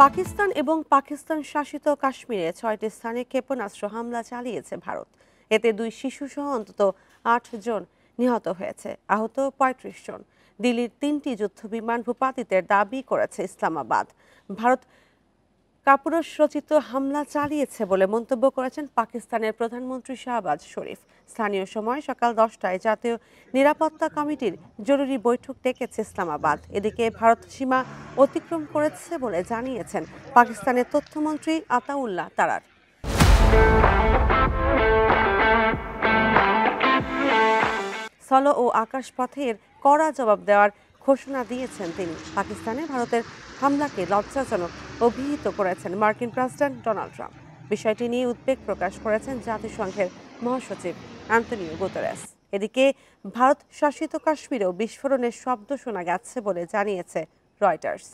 পাকিস্তান এবং পাকিস্তান শাসিত কাশ্মীরে ৬টি স্থানে ক্ষেপণাস্ত্র হামলা চালিয়েছে ভারত। এতে ২ শিশুসহ অন্তত ৮ জন নিহত হয়েছে, আহত ৩৫ জন। দিল্লির ৩টি যুদ্ধবিমান ভূপাতিতের দাবি করেছে ইসলামাবাদ। ভারত কাপুরুষরচিত হামলা চালিয়েছে বলে মন্তব্য করেছেন পাকিস্তানের প্রধানমন্ত্রী শাহবাজ শরীফ। স্থানীয় সময় সকাল ১০টায় জাতীয় নিরাপত্তা কমিটির জরুরি বৈঠক ডেকেছে ইসলামাবাদ। এদিকে ভারত সীমা অতিক্রম করেছে বলে জানিয়েছেন পাকিস্তানের তথ্যমন্ত্রী আতাউল্লাহ তারার। স্থল ও আকাশপথের কড়া জবাব দেওয়ার ঘোষণা দিয়েছেন তিনি। পাকিস্তানে ভারতের হামলাকে লজ্জাজনক অভিহিত করেছেন মার্কিন প্রেসিডেন্ট ডোনাল্ড ট্রাম্প। বিষয়টি নিয়ে উদ্বেগ প্রকাশ করেছেন জাতিসংঘের মহাসচিব অ্যান্টনিও গুতেরেস। এদিকে ভারত শাসিত কাশ্মীরেও বিস্ফোরণের শব্দ শোনা গেছে বলে জানিয়েছে রয়টার্স।